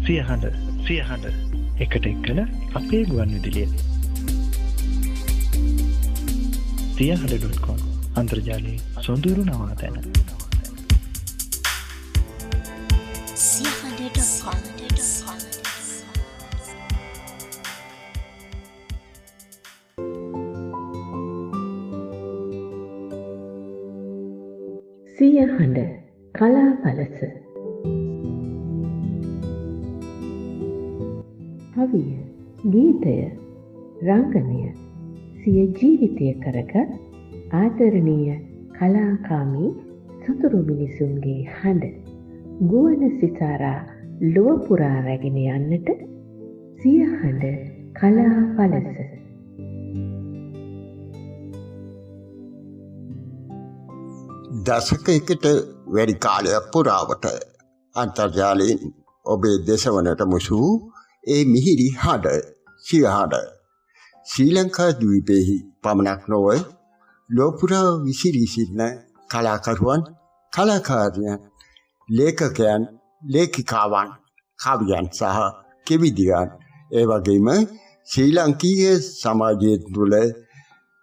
සියහඬ එකට එක්කල අපේ ගුවන් විදුලිය සියහඬ.com අන්තර්ජාලයේ සොඳුරු නවාතැන සියහඬ.com සියහඬ කලා පලස කවිය ගීතය රංගනය සිය ජීවිතය කරගත් ආදරණීය කලාකාමී සතුරු මිනිසුන්ගේ හඬ ගුවන සිතාරා ලොව පුරා රැගෙන යන්නට සියහඬ කලා පලස දශකයකට වැඩි කාලයක් පුරාවට අන්තර්ජාලයෙන් ඔබේ දෙසවනට මුසු ඒ මිහිරි හඬ සියහඬ ශ්‍රී ලංකා ද්වීපයෙහි පමණක් නොව ලෝපුරා විසිරී සිටින කලාකරුවන් කලාකාරියන් ලේඛකයන් ලේඛිකාවන් කවියන් සහ කෙවිදියන් ඒ වගේම ශ්‍රී ලාංකීය සමාජයේ තුළ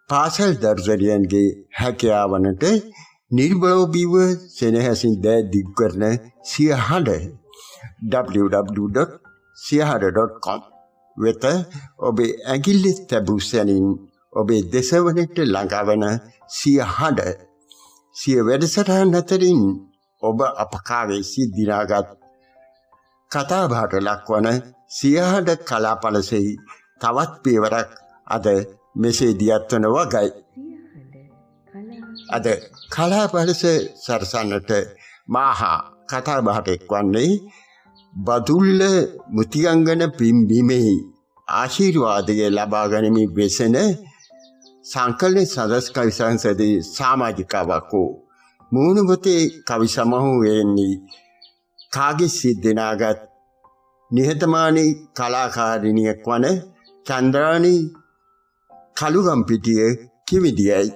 පාසල් දර්ශකයන්ගේ හැකියාවනට නිර්භවීව සෙනෙහසින් දෑ දිග් කරන සියහඬ www.siyahada.com වෙත ඔබේ ඇඟිල්ල තැබූ සැනින් ඔබේ දෙසවනට ළඟාවන සියහඬ සිය වැඩසටහන් අතරින් ඔබ අපකාවේ සිද්ධිනාගත් කතාබහට ලක්වන සියහඬ කලාපලසෙහි තවත් පියවරක් අද මෙසේ දියත්වන වගයි. අද කලාපලස සරසන්නට මාහා කතාබහට එක්වන්නේ බදුල්ල මුතියංගන පිම්බීමෙහි ආශිර්වාදය ලබා ගනිමින් වෙසෙන සංකලන සදස් කවි සංසදයේ සමාජිකාවක් වූ මූණුපොතේ කවි සමූහයෙන්දී කාගේ සිද්ධනාගත් නිහතමානී කලාකාරිනියක් වන චන්ද්‍රානි කළුගම්පිටිය කිවිදියයි.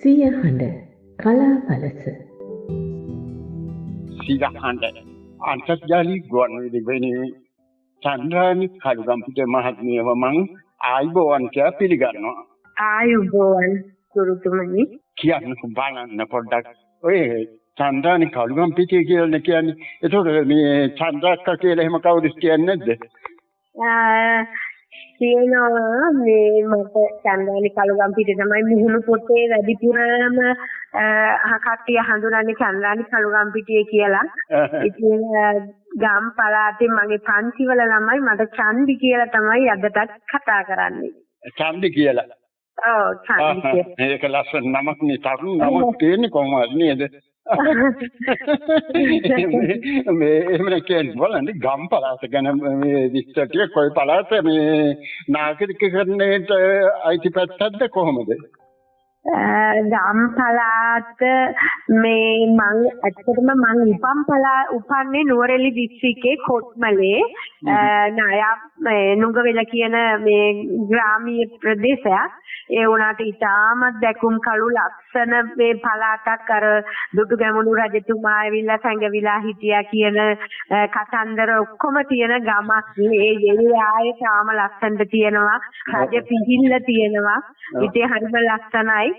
සියහඬ කලා පලස සියහඬ අන්තර්ජාලීය ගුවන් විදුලියේ චන්ද්‍රානි කළුගම්පිටිය මහත්මියව මං ආයුබෝවන් කියලා පිළිගන්නවා. ආයුබෝවන් ගුරුතුමනි. කියන්න බලන්න පොඩ්ඩක් ඔය චන්ද්‍රානි කළුගම්පිටිය කියලා කියන්නේ ඒතකොට මේ චන්ද්‍රාක්කා කියලා එහෙම කවුරුද කියන්නේ නැද්ද? කියනවා මේ මට චන්ද්‍රානි කළුගම්පිටිය තමයි මුහුණු පොතේ වැඩිපුරම කට්ටිය හඳුනන්නේ චන්ද්‍රානි කළුගම්පිටිය කියලා. ඉතින් ගම් පළාතේ මගේ පන්තිවල ළමයි මට චන්දි කියලා තමයි අදටත් කතා කරන්නේ. චන්දි කියලා. ඔව් චන්දි කියලා. ඒක ලස්සන නමක් නේ තරුණ නමක් තියෙන්නේ කොහොමද නේද? මේ එහෙම කියන්නේ බලන්න ගම් පළාත ගැන මේ විස්තර ටික කොයි පළාත මේ නාගරිකකරණයට අයිති පැත්තක්ද කොහොමද? ගම් පළාත මේ මං ඇත්තටම මං උපන්නේ නුවරඑළිය දිස්ත්‍රික්කයේ කොත්මලේ නුගවෙල කියන මේ ග්‍රාමීය ප්‍රදේශයක්. ඒ වුණාට ඉතාමත් දැකුම් කළු ලස්සන මේ පළාතක් අර දුටුගැමුණු රජතුමා ඇවිල්ලා සංගවිලා හිටියා කියන කතන්දර ඔක්කොම තියෙන ගමක්. මේ එළියායේ තාම ලස්සනට තියෙනවා. රජ පිහිල්ල තියෙනවා. ඉතින් හරිම ලස්සනයි.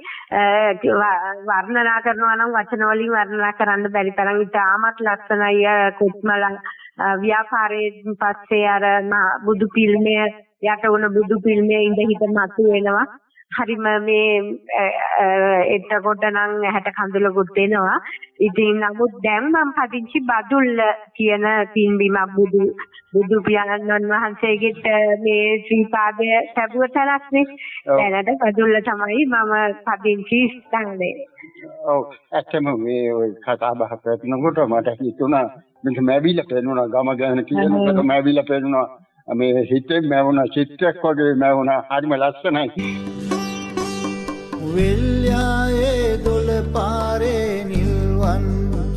වර්ණනා කරනවා නම් වචන වලින් වර්ණනා කරන්න බැරි තරම් ඉතාමත් ලස්සනයි. කොත්මල ව්‍යාපාරයෙන් පස්සේ අර බුදු පිළිමය යට වුණ බුදු පිළිමය ඉඳ හිට මතු වෙනවා. හරිම මේ එතකොට නම් ඇහැට කඳුලකුත් එනවා. ඉතින් නමුත් දැන් මම පදිංචි බදුල්ල කියන පින්බිම බුදු පියාණන් වහන්සේගෙත් මේ ශ්‍රී පාදය ලැබුව තැනක්නේ. දැනට බදුල්ල තමයි මම පදිංචි ස්ථානය. ඔව් ඇත්තම මේ කතා බහ කරනකොට මට හිතුණා මම මැවිලා පේනවා ගම ගැන කියනකොට මැවිලා පේනවා මේ හිතේ මැවුණා චිත්‍රයක් වගේ මැවුණා. හරිම ලස්සනයි. වෙල්යායේ දොළ පාරේ නිල්වන්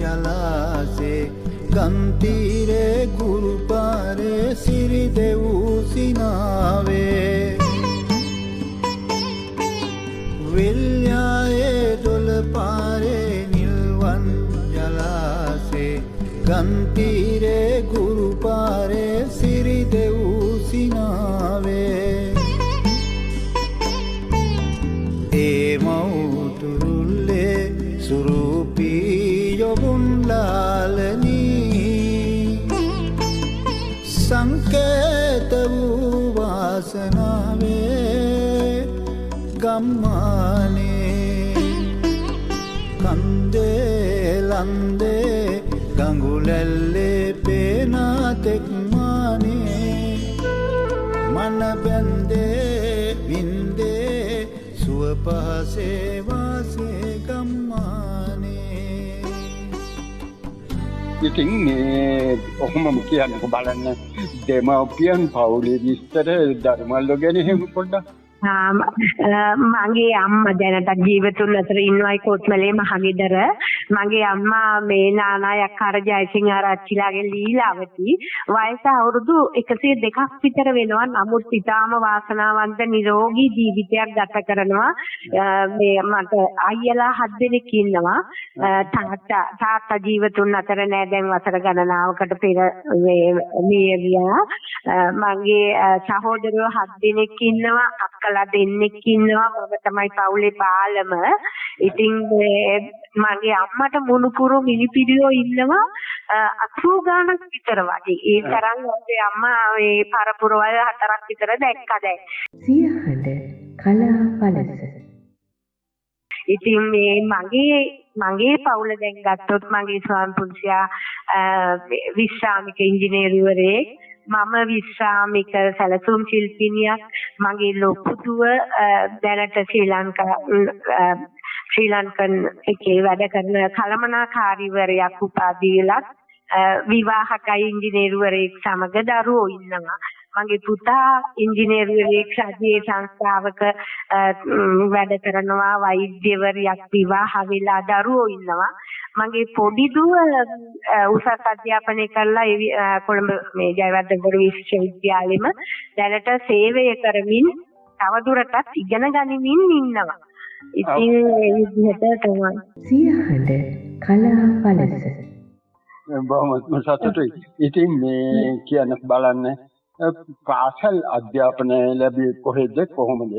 ජලාසේ ගන්තීරේ ගුරු පාරේ සිරි දෙවූ සිනාවේ වෙල්යායේ දොළ ගන්තීරේ ගුරුපාරේ සිරි දෙව් සිනාවේ ඒ මවුතුරුල්ලේ සුරූපී යොබුන්ලාලනී සංකේත වූ වාසනාවේ ගම්මානේ කන්දේ ලන්දේ ගඟුලැල්ලේ පේනා තෙක්මානේ මන බැන්දේ වින්දේ සුව පහසේ වාසේ ගම්මානේ ඉතින් මේ ඔහොමම කියන්නකො බලන්න දෙමව්පියන් පවුලේ විස්තර ධර්මවල ගැන එහෙම පොඩ්ඩක් මගේ අම්මා දැනට ජීවිතුන් අතර ඉන්නවයි කොත්මලේ මහගෙදර මගේ අම්මා මේ නානායක් අර ජයසිංහ ආරච්චිලාගේ ලීලාවති වයස අවුරුදු 102ක් විතර වෙනවා නමුත් ඊටාම වාසනාවන්ත නිරෝගී ජීවිතයක් ගත කරනවා මේ මට අයියලා 7 දෙනෙක් ඉන්නවා තාත්තා ජීවිතුන් අතර නෑ දැන් වසර ගණනාවකට පෙර මිය ගියා මගේ සහෝදරයෝ 7 දෙනෙක් ඉන්නවා අක්කලා දෙන්නෙක් ඉන්නවා මම තමයි පවුලේ බාලම ඉතින් මගේ අම්මට මුණුපුරු මිනිපිරියෝ ඉන්නවා 80 ගානක් විතර වගේ ඒ තරම් අපේ අම්මා මේ පරපුරවල් 4ක් විතර දැක්කා දැන් සියහඬ කලා පළස ඉතින් මේ මගේ පවුල දැන් ගත්තොත් මගේ ස්වාමි පුරුෂයා විශ්‍රාමික ඉංජිනේරුවරයෙක් මම විශ්‍රාමික සැලසුම් ශිල්පිනියක් මගේ ලොකුදුව දැනට ශ්‍රී ලංකන් එකේ වැඩ කරන කළමනාකාරීවරයෙක් උපාධියලත් විවාහකයි ඉංජිනේරුවරයෙක් සමග දරුවෝ ඉන්නවා මගේ පුතා ඉංජිනේරුවරයෙක් රජයේ සංස්ථාවක වැඩ කරනවා වෛද්‍යවරියක් විවාහ වෙලා දරුවෝ ඉන්නවා මගේ පොඩි දුව උසස් අධ්‍යාපනය කරලා කොළඹ මේ ජයවර්ධනපුර විශ්වවිද්‍යාලෙම දැනට සේවය කරමින් තවදුරටත් ඉගෙන ගනිමින් ඉන්නවා. ඉතින් ඒ විදිහට තමයි සියහඬ කලා පළස බොහොම සතුටුයි. ඉතින් මේ කියන බලන්න පාසල් අධ්‍යාපනය ලැබුවේ කොහෙද කොහොමද?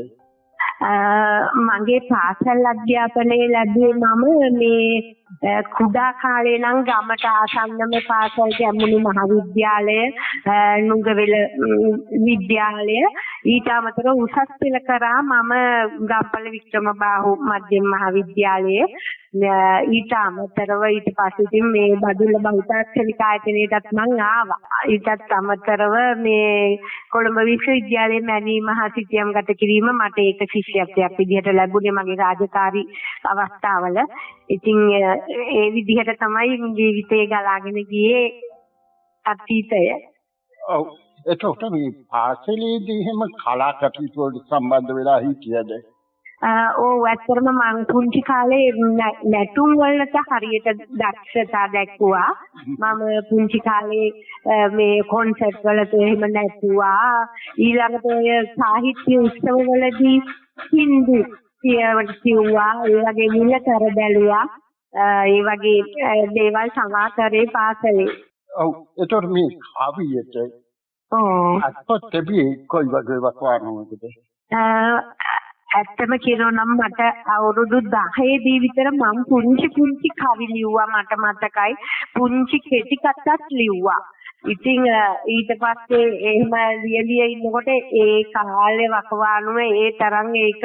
මගේ පාසල් අධ්‍යාපනය ලැබුවේ මම මේ කුඩා කාලේ නම් ගමට ආසන්නම පාසල් ගැමුණු මහාවිද්‍යාලය නුගවැල විද්‍යාලය ඊට අමතරව උසස් පෙළ කරා මම ගම්පල වික්‍රමබාහු මධ්‍යම මහාවිද්‍යාලයේ ඊට අමතරව ඊට පස්සේ ඉතින් මේ බදුල්ල බහුතාක්ෂණික ආයතනයටත් මම ආවා ඊටත් අමතරව මේ කොළඹ විශ්වවිද්‍යාලයේ මැනී මහා සිතියම් ගත කිරීම මට ඒක ශිෂ්‍යත්වයක් විදිහට ලැබුණේ මගේ රාජකාරී අවස්ථාවල ඉතින් ඒ විදිහට තමයි ජීවිතේ ගලාගෙන ගියේ අතීතය. ඔව් එතකොට මේ පාසලේදී එහෙම කලා කටයුතු වලට සම්බන්ධ වෙලා හිටියද? ඔව් ඇත්තටම මම පුංචි කාලේ නැටුම් වලට හරියට දක්ෂතා දැක්වුවා. මම පුංචි කාලේ මේ කොන්සර්ට් වලට එහෙම නැටුවා. ඊළඟට ඔය සාහිත්‍ය උත්සව වලදී හින්දු කියවුවා. ඒ වගේ නිලතර බැලුවා. ඒ වගේ දේවල් සමාචාරයේ පාසලේ. ඔව් එතකොට මේ කවියට අත්පොත් තිබී කොයි වගේ වකවානුවකද? ඇත්තම කියනවා නම් මට අවුරුදු 10 දී විතර මම පුංචි කවි ලිව්වා මට මතකයි පුංචි කෙටි කතාත් ලිව්වා. ඉතින් ඊට පස්සේ එහෙම ලියලිය ඉන්නකොට ඒ කාලේ වකවානුව ඒ තරම් ඒක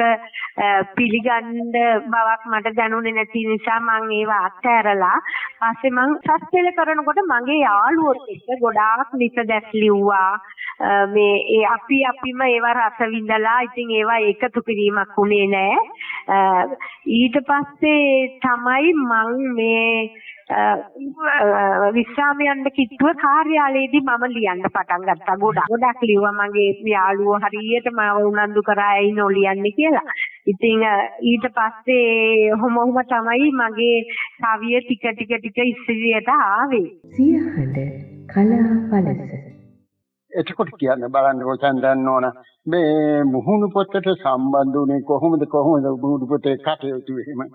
පිළිගන්න බවක් මට දැනුනේ නැති නිසා මම ඒව අත්හැරලා පස්සේ මම සස්තෙල කරනකොට මගේ යාළුවෝ එක්ක ගොඩාක් නිතදැස් ලිව්වා. මේ ඒ අපිම ඒව රස විඳලා ඉතින් ඒවා එකතු කිරීමක් උනේ නැහැ. ඊට පස්සේ තමයි මම මේ විශ්‍රාමයන්ට කිට්ටුව කාර්යාලයේදී මම ලියන්න පටන් ගත්තා. ගොඩක් ලිව්වා මගේ යාළුවෝ හරියට මාව උනන්දු කරා ඇයි නොලියන්නේ කියලා. ඉතින් ඊට පස්සේ ඔහොම තමයි මගේ කවිය ටික ඉස්සිරියට ආවේ. සියහඬ කලා පළස එතකොට කියන්න බලන්නකො චන්දන් ඕන මේ මුහුණු පොතට සම්බන්ධ වුණේ කොහොමද මුහුණු පොතේ කටයුතු එහෙම?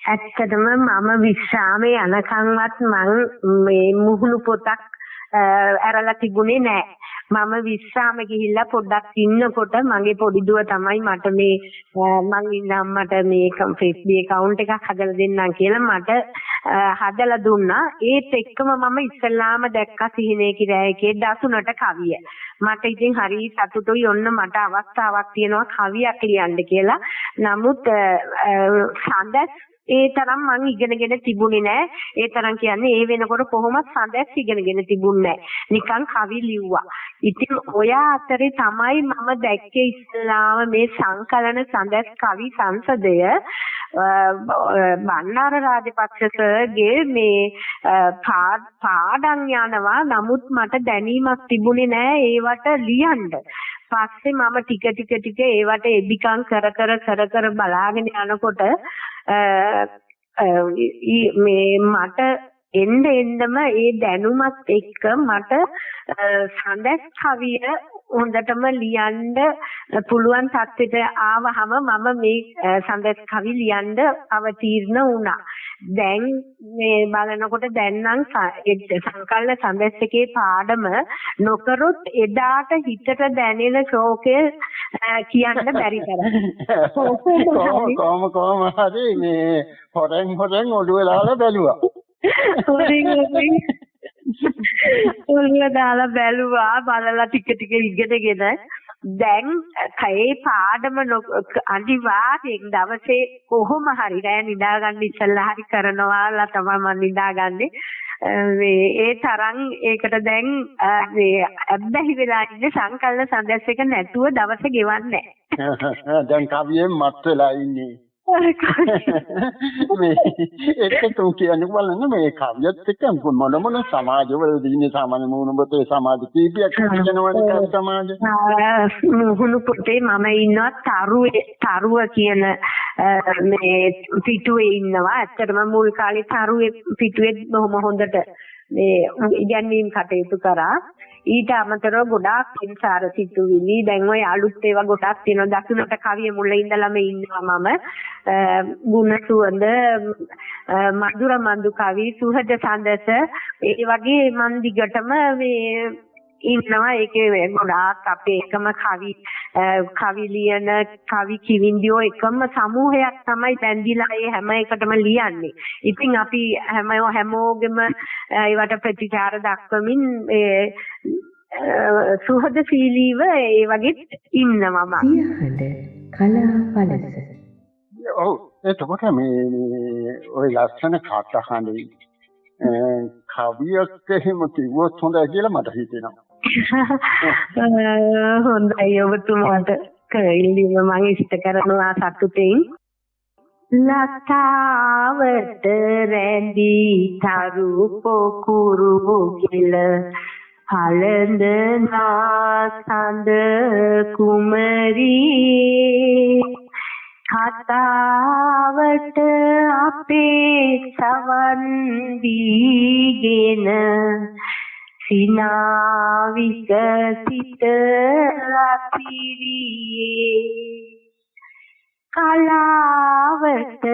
ඇත්තටම මම විශ්‍රාමයේ යනකන්වත් මං මේ මුහුණු පොතක් ඇරලා තිබුණේ නැහැ. මම විශ්‍රාම ගිහිල්ලා පොඩ්ඩක් ඉන්නකොට මගේ පොඩි දුව තමයි මට මේ මං ඉන්නම් මට මේ Facebook account එකක් හදලා දෙන්නම් කියලා මට හදලා දුන්නා. ඒත් එක්කම මම ඉස්සල්ලාම දැක්කා සිහිනේ කිරෑයකේ දසුනට කවිය. මට ඉතින් හරි සතුටුයි ඔන්න මට අවස්ථාවක් තියෙනවා කවියක් ලියන්න කියලා. නමුත් සඳස් ඒ තරම් මං ඉගෙනගෙන තිබුණේ නැහැ. ඒ තරම් කියන්නේ ඒ වෙනකොට කොහොමද සඳස් ඉගෙනගෙන තිබුණේ නැහැ. නිකන් කවි ලිව්වා. ඉතින් ඔය අතරේ තමයි මම දැක්කේ ඉස්ලාම මේ සංකලන සඳස් කවි සංසදය බණ්ඩාර රාජපක්ෂ සර්ගේ මේ පාඩම් යනවා. නමුත් මට දැනීමක් තිබුණේ නැහැ ඒවට ලියන්න. පස්සේ මම ටික ඒවට එබිකම් කර බලාගෙන යනකොට මේ මට එන්නම ඒ දැනුමත් එක්ක මට සඳස් කවිය හොඳටම ලියන්න පුළුවන් තත්ත්වයට ආවහම මම මේ සඳස් කවි ලියන්න අවතීර්ණ වුණා. දැන් මේ බලනකොට දැන් නම් සංකල්ප සඳස් එකේ පාඩම නොකරොත් එදාට හිතට දැනෙන ශෝකය කියන්න බැරි තරම්. කොහොම හරි මේ හොරෙන් ඔළුවේ දාලා බැලුවා. ඔළුව දාලා බැලුවා බලලා ටික ඉගෙනගෙන දැන් කයේ පාඩම අනිවාර්යෙන් දවසේ කොහොම හරි රෑ නිදා ගන්න ඉස්සෙල්ලා හරි කරනවාලා තමයි මම නිදාගන්නේ. ඒ තරම් ඒකට දැන් මේ අබ්බැහි වෙලා ඉන්නේ සංකල්ප සඳස් එක නැතුව දවස ගෙවන්නේ නැහැ. දැන් කවියෙන් මත් වෙලා ඉන්නේ. මේ ඒක තුන් කියන්නේ බලන්න මේ කවියත් එක්ක මොන සමාජවලදී ඉන්නේ සාමාන්‍ය මුහුණු පොතේ සමාජ කීපයක් කියනවනේ කවි සමාජ. මුහුණු පොතේ මම ඉන්නවා තරුව කියන මේ පිටුවේ ඉන්නවා. ඇත්තටම මුල් කාලේ තරුවේ පිටුවේ බොහොම හොඳට මේ ඉගැන්වීම් කටයුතු කරා. ඊට අමතරව ගොඩාක් සංසාර සිතුවිලි දැන් ඔය අලුත් ඒවා ගොඩක් තියෙනවා. දකුණට කවිය මුල ඉඳලම ඉන්නවා මම. ගුණ සුවඳ මధుර මන්දු කවි සුහද සඳස ඒ වගේ මන් දිගටම මේ ඉන්නවා. ඒකේ ගොඩාක් අපේ එකම කවි ලියන කවි කිවිඳියෝ එකම සමූහයක් තමයි බැඳිලා ඒ හැම එකටම ලියන්නේ. ඉතින් අපි හැමෝගෙම ඒවට ප්‍රතිචාර දක්වමින් සුහදශීලීව ඒ වගේ ඉන්නවා මම. සියහඬ කලා පළස. ඔව් එතකොට මේ ඔය ලස්සන කතාහඬේ කවියක් එහෙම කිව්වොත් හොඳයි කියලා මට හිතෙනවා. හොඳයි ඔබතුමාට කයිලිම මම ඉෂ්ට කරනවා සතුටින්. ලතාවට රැඳී තරු පොකුරු කිල හලඳනා සඳ කුමරී කතාවට අපේ සවන් දීගෙන සිනාවික සිත රතිරියේ කලාවට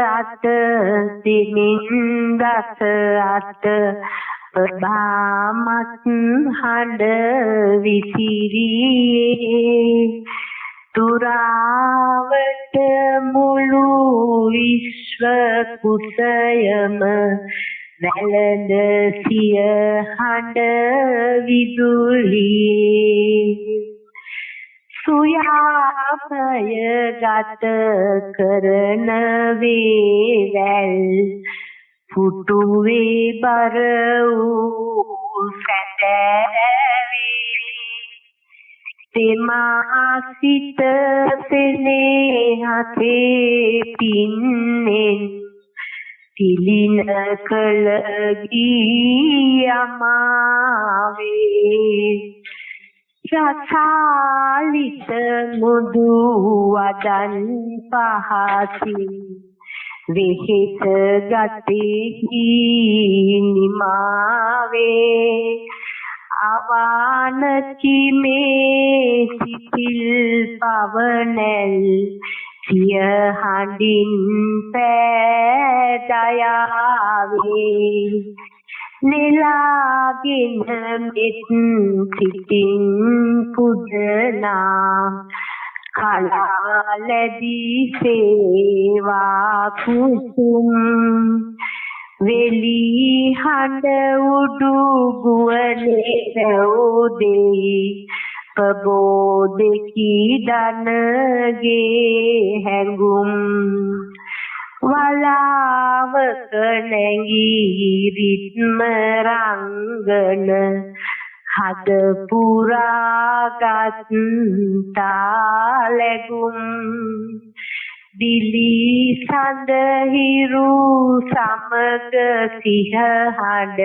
අත දෙමින් දස අත ප්‍රභාමත් හඬ විසිරියේ තුරාවට මුළු විශ්ව කුසයම වැළඳ සිය හඬ විදුලියේ සුයාපය ගත කරන වේවැල් පුටුවේ බර වූ සැදැවේ තෙමා සිත සෙනෙහසේ පින්නෙන් පිලින කළ ගී අමාවේ රසාලිත මුදු වදන් පහසින් විහිත ගතෙහි නිමාවේ අවානචි මේ සිතිල් පවනැල් සිය හඬින් පෑදයාවේ නෙලාගෙන මෙත් සිතින් පුදනා කලාලැදී සේවා කුසුම් වෙලි හඬ උඩු ගුවනේ රැවුදෙයි ප්‍රබෝධකි දනගේ හැඟුම් වලාවක නැගී රිත්ම රංගන හද පුරාගත් තාලැගුම් දිලි සඳ හිරු සමග සිහ හඬ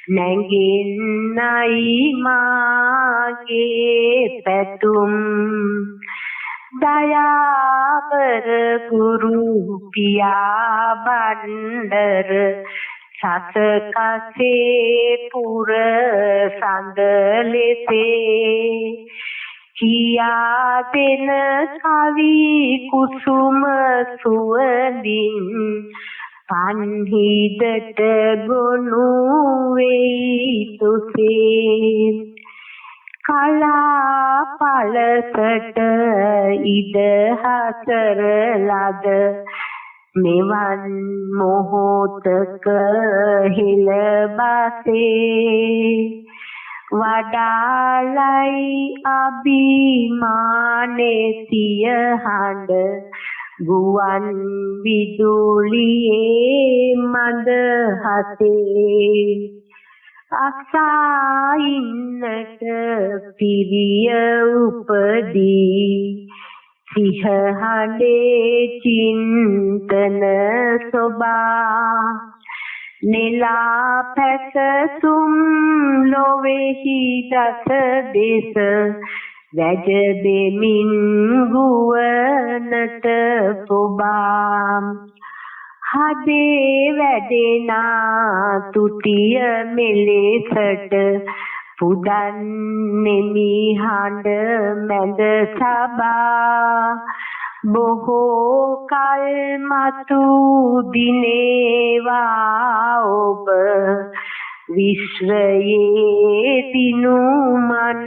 නැගෙන්නයි මාගේ පැතුම් දයාබර ගුරු පියා බණ්ඩර සසකසේ පුර සඳ ලෙසේ කියා දෙන කවි කුසුම සුවඳින් පන්හිදට ගොනු වෙයි තුසේ කලා පලසට ඉද හසර ලද මෙවන් මොහොතක හෙළ බසේ වඩාලයි අභිමානේ සිය හඬ ගුවන් විදුලියේ මඳ හසේ අසායින්නට පිරිය උපදී සිහ හඬේ චින්තන සොබා නෙලා පැසසුම් ලොවෙහි දස දෙස වැජ දෙමින් ගුවනට පොබා හදේ වැඩෙනා තුතිය මෙලෙසට පුදන්නෙමි හඬ මැද සබා බොහෝ කල් මතු දිනේවා ඔබ විශ්වයේ දිනුමන්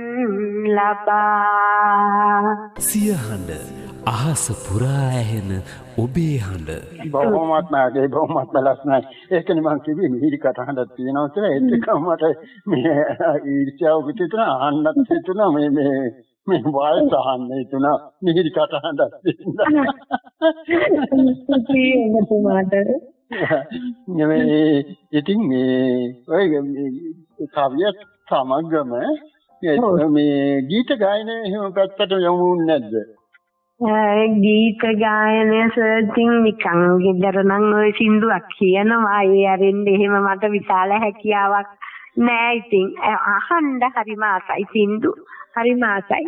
ලබා සිය හඬ අහස පුරා ඇහෙන ඔබේ හඬ බොහොමත්ම ලස්සනයි. ඒකනේ මම කිව්වේ මිහිරි කටහඬක් තියෙනවා කියලා. ඒත් එකම මට මේ ඊර්ෂ්‍යාව පිටින් අහන්නත් හිතුණා මේ වායිස් අහන්න හිතුණා මිහිරි කටහඬක් තියෙනවා. ඉතින් ඔය කවිය සමගම මේ ගීත ගායනය එහෙම පැත්තට යමු නැද්ද? ගීත ගායනය සර්චින් නිකන් ගෙදර නම් ඔය සින්දුවක් කියනවා ඒ අරින්න එහෙම මට විශාල හැකියාවක් නෑ. ඉතින් අහන්න හරිම ආසයි සින්දු හරිම ආසයි.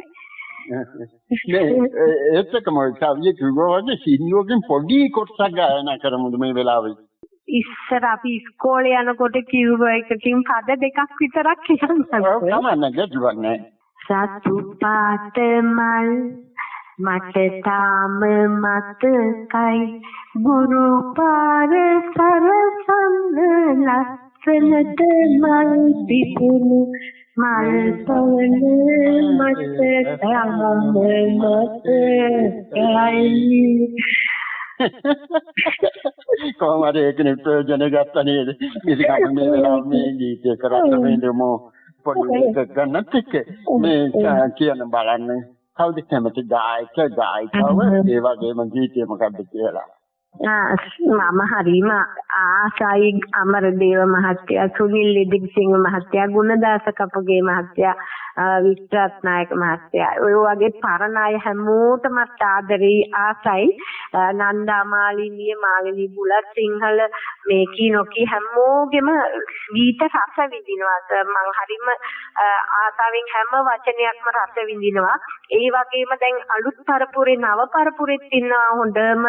ඒත් එකම කවිය කිව්වොත් සින්දුවකින් පොඩි කොටසක් ගායනා කරමුද මේ වෙලාවේ? ඉස්සර අපි ඉස්කෝලේ යනකොට කිව්ව එකකින් පද දෙකක් විතරක් කියන්නවා. තමයි ගැටලුවක් නෑ. සතු පාට මල් මට තාම මතකයි ගුරු පාර සරසන්න ලස්සනට මල් පිපුණු මල් පවන මට තාම මතකයි. කොහොමද ඒකනේ ප්‍රයෝජන ගත්තා නේද? ඉතින් මේ වෙලාව මේ ගීතය කරත් මේ දෙමු පොඩි එකක් ගන්නත් එක්ක මේ කියන බලන්න කවුද කැමති ගායකව ඒ වගේම ගීතය මොකක්ද කියලා. මම හරිම ආසයි අමරදේව මහත්තයා, සුනිල් ලිදිසිංහ මහත්තයා, ගුණදාස කපගේ මහත්තයා, විශ්වරත්නායක මහත්තයා ඔය වගේ පරණ අය හැමෝටම ආදරේ ආසයි. නන්දා මාලිනිය, මාලිනී බුලත් සිංහල මේ කිනෝකි හැමෝගෙම ගීත රස විඳිනවා. මම හරිම ආසාවෙන් හැම වචනයක්ම රස විඳිනවා. ඒ වගේම දැන් අලුත් පරපුරේ නව පරපුරෙත් ඉන්නවා හොඳම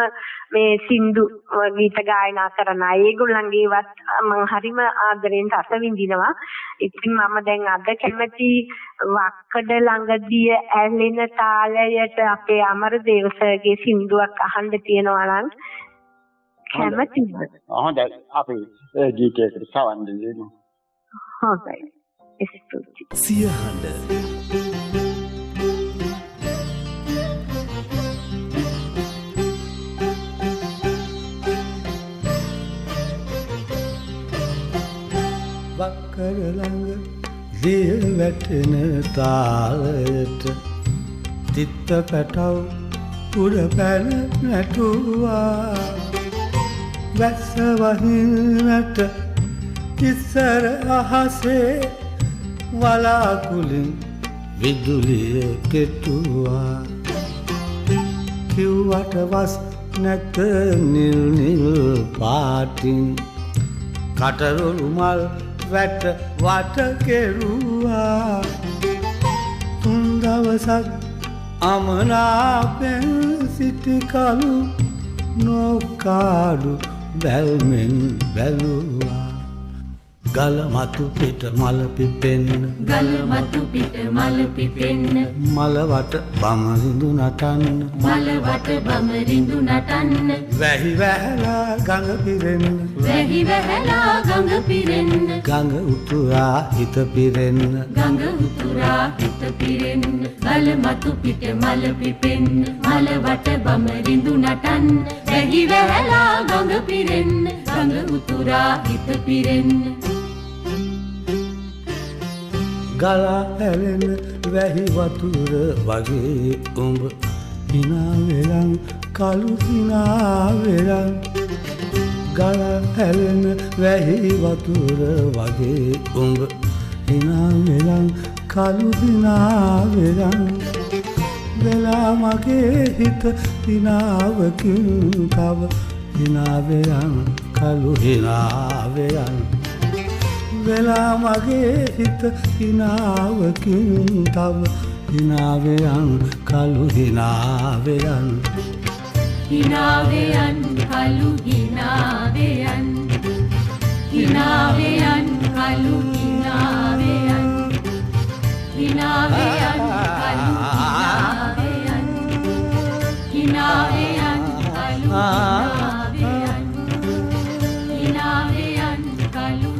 මේ සින්දු ගීත ගායනා කරන අය. ඒගොල්ලන්ගේවත් මම හරිම ආදරෙන් රස විඳිනවා. ඉතින් මම දැන් අද කැමති වක්කඩ ළඟදී ඇලෙන තාලයට අපේ අමරදේව සර්ගේ සින්දුවක් අහන්න තියෙනවා නම් කැමතිද? හොඳයි අපි ඒ ගීතයකට සවන් දෙමු. හොඳයි. සියහඬ වක්කර ළඟ දිය වැටෙන තාලයට තිත්ත පැටව උඩ පැන නැටුවා වැස්ස වහින්නට ඉස්සර අහසේ වලාකුලින් විදුලිය කෙටුවා කිව්වට වස් නැත නිල් නිල් පාටින් කටරොළු මල් වැට වට කෙරුවා තුන් දවසක් අමනාපෙන් සිටි කලු නොකාඩු බැල්මෙන් බැලුවා ගල මතු පිට මල පිපෙන්න ගල මතු පිට මල පිපෙන්න මල වට බමරිඳු නටන්න මල වට බමරිඳු නටන්න වැහි වැහැලා ගඟ පිරෙන්න වැහි වැහැලා ගඟ පිරෙන්න ගඟ උතුරා හිත පිරෙන්න ගඟ උතුරා හිත පිරෙන්න ගල මතු පිට මල පිපෙන්න මල වට බමරිඳු නටන්න වැහි වැහැලා ගඟ පිරෙන්න ගඟ උතුරා හිත පිරෙන්න ගලා හැලෙන වැහි වතුර වගේ උඹ හිනා වෙලන් කළු හිනා වෙලන් ගලා හැලෙන වැහි වතුර වගේ උඹ හිනා වෙලන් කළු හිනා වෙලන් වෙලා මගේ හිත හිනාවකින් තව හිනා වෙලන් කළු හිනා වෙලන් වෙලා මගේ හිත හිනාවකින් තව හිනාවයන් කළු හිනාවයන් හිනාවයන් කළු හිනාවයන් හිනාවයන් කළු හිනාවයන් හිනාවයන් කළු හිනාවයන් හිනාවයන් කළු හිනාවයන් හිනාවයන් කළු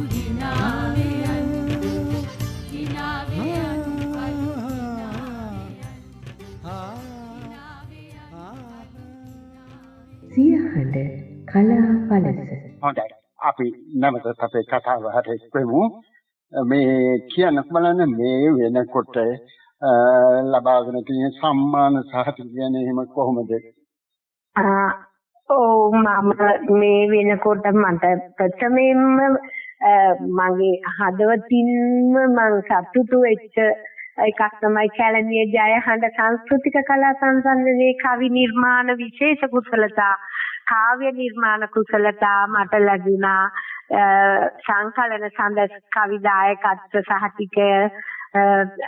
සියහඬ කලා පළස. හොඳයි අපි නැවත අපේ කතාව හරියටම මේ කියන්න බලන්න මේ වෙනකොට ලබාගෙන තියෙන සම්මාන සහතික කියන්නේ එහෙම කොහොමද? ඔව් මම මේ වෙනකොට මට ප්‍රථමයෙන්ම මගේ හදවතින්ම මම සතුටු වෙච්ච එකක් තමයි කැලණිය ජයහඬ සංස්කෘතික කලා සංසන්දනයේ කවි නිර්මාණ විශේෂ කුසලතා කාව්‍ය නිර්මාණ කුසලතා මට ලැබුණා. සංකලන සඳස් කවි දායකත්ව සහතිකය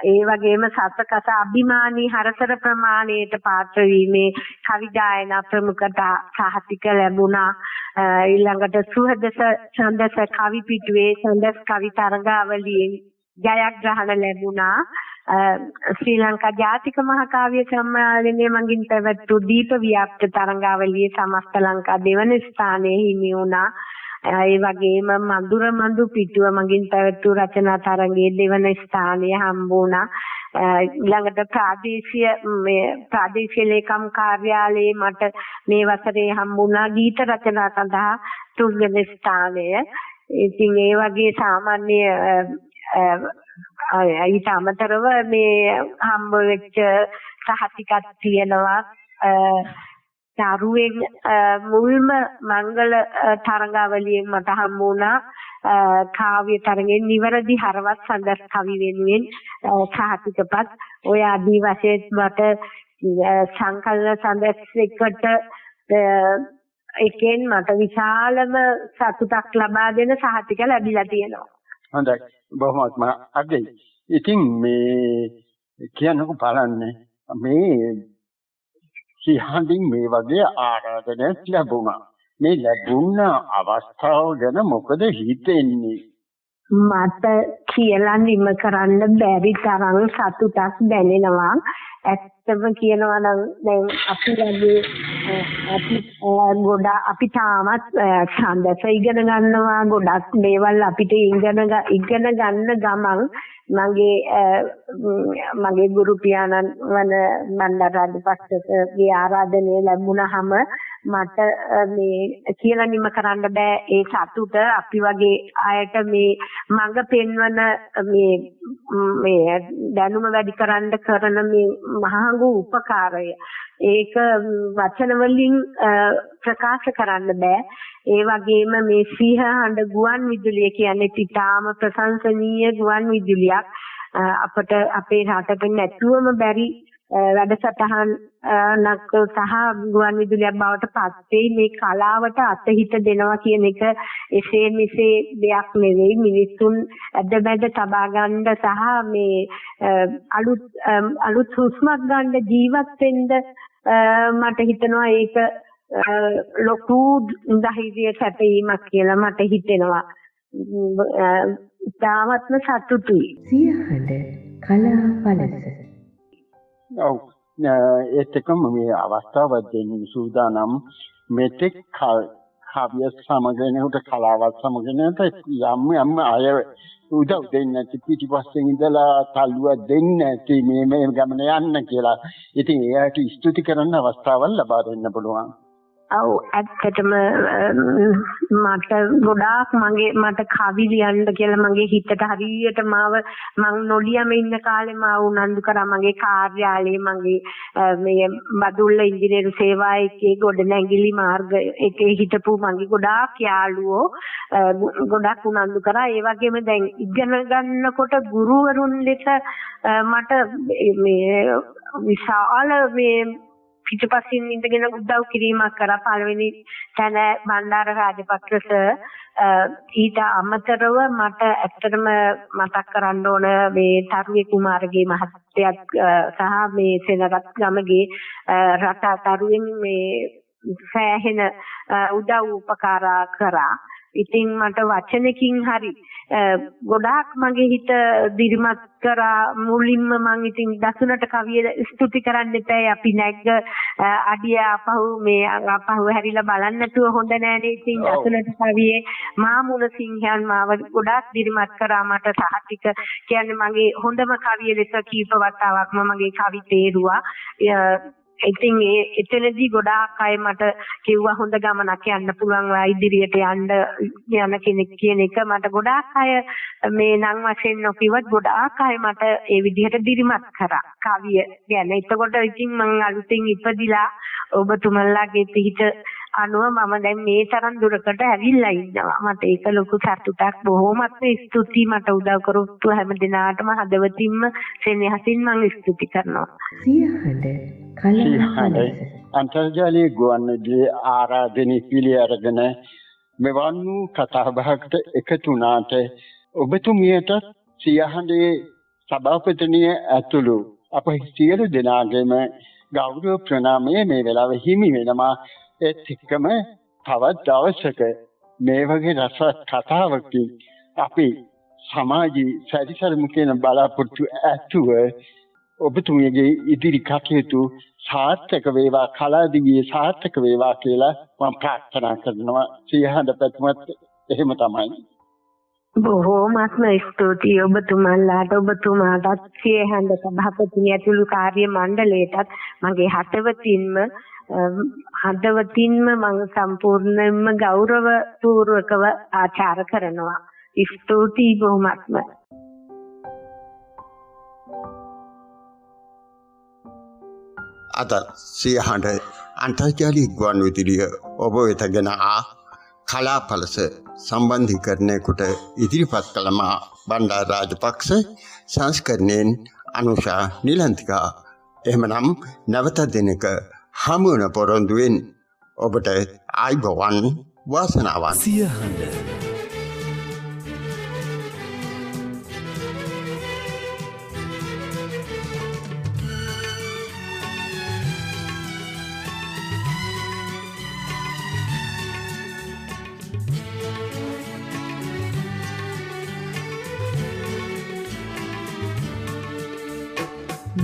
ඒ වගේම සත්කස අභිමානී හරසර ප්‍රමාණයට පාත්‍ර වීමේ කවි ගායනා ප්‍රමුඛතා සහතික ලැබුණා. ඊළඟට සුහදස ඡන්දස කවි පිටුවේ ඡන්දස් කවි තරඟාවලියෙන් ජයග්‍රහණ ලැබුණා. ශ්‍රී ලංකා ජාතික මහාකාව්‍ය සම්මානයේ මගින් පැවැත් වූ දීප ව්‍යාප්ත තරඟාවලියේ සමස්ත ලංකා දෙවන ස්ථානයේ හිමි වුණා. ඒ වගේම මధుර මඳු පිටුව මගින් පැවැත් වූ රචනා තරඟයේ දෙවන ස්ථානය හම්බ වුණා. ඊළඟට ප්‍රාදේශීය ලේකම් කාර්යාලයේ මට මේ වසරේ හම්බ වුණා ගීත රචනා සඳහා තුන්වෙනි ස්ථානය. ඉතින් ඒ වගේ සාමාන්‍ය ඊට අමතරව මේ හම්බ වෙච්ච සහතිකක් තියෙනවා. තරුවෙන් මුල්ම මංගල තරඟාවලියෙන් මට හම්බ වුණා කාව්‍ය තරඟෙන් නිවැරදි හරවත් සඳස් කවි වෙනුවෙන් සහතිකපත්. ඔය ආදී වශයෙන් මට සංකලන සඳස් එකට එකෙන් මට විශාලම සතුටක් ලබා දෙන සහතික ලැබිලා තියෙනවා. හොඳයි බොහොමත්ම අගයි. ඉතින් මේ කියන්නකො බලන්න මේ සියහඬින් මේ වගේ ආරාධනයක් ලැබුණා. මේ ලැබුණ අවස්ථාව ගැන මොකද හිතෙන්නේ? මට කියලා නිම කරන්න බැරි තරම් සතුටක් දැනෙනවා. ඇත්තම කියනවා නම් දැන් අපි වගේ අපි තාමත් ඡන්දස ඉගෙන ගන්නවා. ගොඩක් දේවල් අපිට ඉගෙන ගන්න ගමන් මගේ ගුරු පියාණන් වන බණ්ඩාර රාජපක්ෂගේ ආරාධනය ලැබුණාම මට මේ කියලා නිම කරන්න බෑ ඒ සතුට. අපි වගේ අයට මේ මඟ පෙන්වන මේ දැනුම වැඩි කරන්න කරන මේ මහඟු උපකාරය ඒක වචන වලින් ප්‍රකාශ කරන්න බෑ. ඒ වගේම මේ සිංහහඬ ගුවන් විදුලිය කියන්නේ ඉතාම ප්‍රශංසනීය ගුවන් විදුලියක්. අපට අපේ රටට නැතුවම බැරි වැඩසටහනක් සහ ගුවන් විදුලියක් බවට පත් වෙයි. මේ කලාවට අතහිත දෙනවා කියන එක එසේ මෙසේ දෙයක් නෙවෙයි. මිනිසුන් ඇදබැද තබා ගන්න සහ මේ අලුත් හුස්මක් ගන්න ජීවත් වෙන්න මට හිතෙනවා ඒක ලොකු ධෛර්ය සැපීමක් කියලා මට හිතෙනවා. තාමත්ම සතුටුයි. සියහඬ කලා පළස. ඔව් ඒත් එක්කම මේ අවස්ථාව දෙන්න සූදානම් මෙතෙක් කාව්‍ය සමගනේට කලාවත් සමගනේට යම් අය උදව් දෙන්න පිටිපස්සෙන් ඉඳලා තල්ලුවක් දෙන්න ඇති මේ ගමන යන්න කියලා. ඉතින් එයාට ස්තුති කරන්න අවස්ථාවක් ලබා දෙන්න පුළුවන්. ඔව් ඇත්තටම මට ගොඩාක් මට කවි ලියන්න කියලා මගේ හිතට හරියට මං නොලියම ඉන්න කාලේ මාව උනන්දු කරා. මගේ කාර්යාලයේ මගේ මේ බදුල්ල ඉංජිනේරු සේවා එකේ ගොඩනැගිලි මාර්ග එකේ හිටපු මගේ ගොඩාක් යාළුවෝ ගොඩක් උනන්දු කරා. ඒ වගේම දැන් ඉගෙන ගන්නකොට ගුරුවරුන් ලෙස මට මේ විශාල මේ පිටපසින් ඉඳගෙන උදව් කිරීමක් කරා. පළවෙනි තැන බණ්ඩාර රාජපක්ෂ ඊට අමතරව මට ඇත්තටම මතක් කරන්න ඕන මේ තරුවේ කුමාරගේ මහත්තයත් සහ මේ සෙනරත් ගමගේ රට තරුවෙන් මේ සෑහෙන උදව් උපකාර කරා. ඉතින් මට වචනකින් හරි ගොඩාක් මගේ හිත දිරිමත් කරා. මුලින්ම මං ඉතින් දසුනට කවිය ස්තුති කරන්න එපා. අපි නැග්ග අඩිය අපහු හැරිලා බලන්න නැතුව හොඳ නෑනේ. ඉතින් දසුනට කවියේ මාමුල සිංහයන් මාව ගොඩාක් දිරිමත් කරා. මට සහතික කියන්නේ මගේ හොඳම කවිය ලෙස කීප වතාවක්ම මගේ කවි තේරුවා. ඉතින් එතනදී ගොඩාක් අය මට කිව්වා හොඳ ගමනක් යන්න පුළුවන් ඉදිරියට යන්න යන කෙනෙක් කියන එක. මට ගොඩාක් අය මේ නම් වශයෙන් නොකියවත් ගොඩාක් අය මට ඒ විදිහට දිරිමත් කරා කවිය ගැන. එතකොට ඉතින් මම අලුතින් ඉපදිලා ඔබතුමන්ලාගේ පිහිට අනුව මම දැන් මේ තරම් දුරකට ඇවිල්ලා ඉන්නවා. මට ඒක ලොකු සතුටක්. බොහොමත්ම ස්තුතියි මට උදව් කරපු හැම දිනාටම හදවතින්ම සෙනෙහසින් මම ස්තුති කරනවා. සියහඬ කලා අන්තර්ජාලීය ගුවන් විදුලියේ ආරාධනෙ පිළි අරගෙන මෙවන් වූ කතා බහකට එකතු වුණාට ඔබතුමියට සියහඬේ සභාපතිනිය ඇතුළු අප සියලු දෙනාගේම ගෞරව ප්‍රණාමය මේ වෙලාවේ හිමි වෙනවා. ඒත් එක්කම තවත් දවසක මේ වගේ රසවත් කතාවකින් අපි සමාජී සැරිසරමු කියන බලාපොරොත්තු ඇතුව ඔබතුමියගේ ඉදිරි කටයුතු සාර්ථක වේවා, කලාදිවියේ සාර්ථක වේවා කියලා මම ප්‍රාර්ථනා කරනවා. සියහඬ පැතුමත් එහෙම තමයි. බොහෝමත්ම ස්තුතියි ඔබතුමන්ලාට. ඔබතුමාටත් සියහඬ සභාපතිනිය ඇතුළු කාර්ය මණ්ඩලයටත් මගේ හදවතින්ම මම සම්පූර්ණයෙන්ම ගෞරව පූර්වකව ආචාර කරනවා. ස්තුතියි බොහොමත්ම. අද සියහඬ අන්තර්ජාලීය ගුවන් විදුලිය ඔබ වෙතගෙන කලා පළස සම්බන්ධීකරණයකට ඉදිරිපත් කළ බණ්ඩාර රාජපක්ෂ සංස්කරණයෙන් අනුෂා නිලන්තිකා. එහෙමනම් නැවත දිනක හමු වන පොරොන්දුවෙන් ඔබට ආයුබෝවන් වාසනාවන්. සියහඬ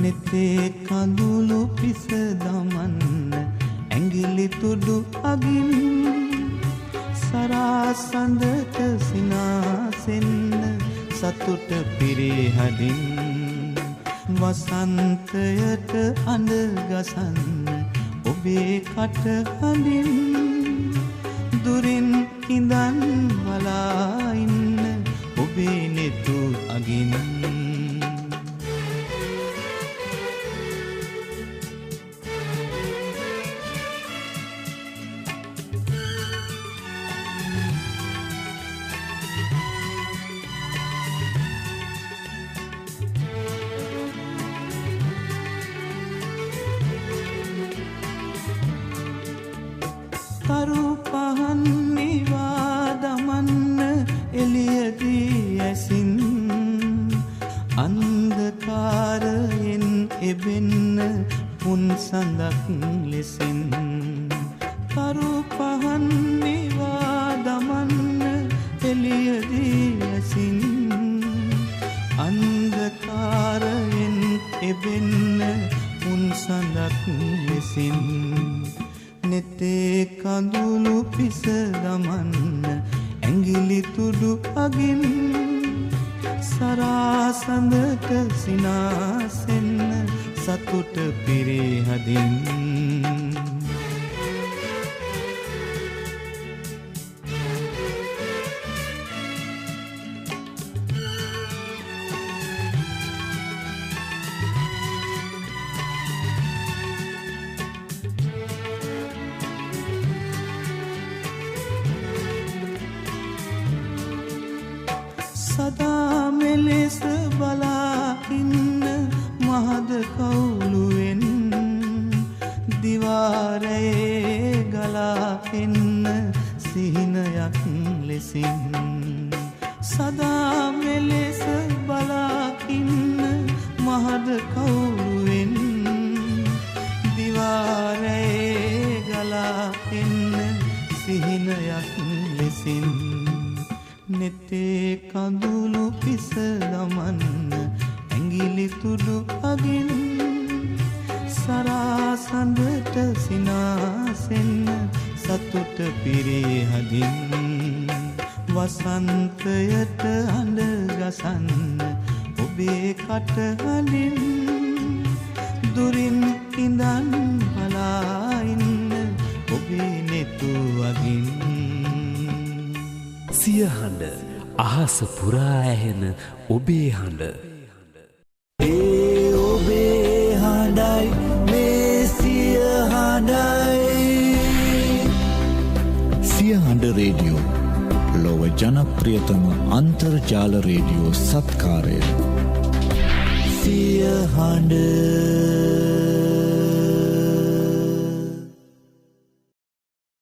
නෙතේ කඳුළු පිස දමන්න ඇඟිලි තුඩු අගින් සරාසඳට සිනාසෙන්න සතුට පිරිහදින් වසන්තයට අඬ ගසන්න ඔබේ කට හඳින් දුරින් ඉඳන් බලා ඉන්න ඔබේ නෙතු අගින් තරු පහන් නිවා දමන්න එළියදී ඇසින් අන්ධකාරයෙන් එබෙන්න පුන් සඳක් ලෙසින් තරු පහන් නිවා දමන්න එළියදී ඇසින් අන්ධකාරයෙන් එබෙන්න පුන් සඳක් ලෙසින් නෙතේ කඳුළු පිස දමන්න ඇඟිලි තුඩු අගින් සරාසඳට සිනාසෙන්න සතුට පිරිහදින් සදා මෙලෙස බලා ඉන්න මහද කවුළුවෙන් දිවාරයේ ගලා එන්න සිහිනයක් ලෙසින් සදා මෙලෙස බලා ඉන්න මහද කවුළුවෙන් දිවාරයේ ගලා එන්න සිහිනයක් ලෙසින් නෙතේ කඳුළු පිස දමන්න ඇඟිලි තුඩු අගින් සරාසඳට සිනාසෙන්න සතුට පිරිහදින් වසන්තයට අඬ ගසන්න ඔබේ කට හඳින් දුරින් ඉඳන් බලා ඉන්න ඔබේ නෙතු අගින් සිය හඬ අහස පුරා ඇහෙන ඔබේ හඬ ඒ ඔබේ හඬයි මේ සිය හඬයි සිය හඬ රේඩියෝ ලොව ජනප්‍රියතම අන්තර්ජාල රේඩියෝ සත්කාරය සිය හඬ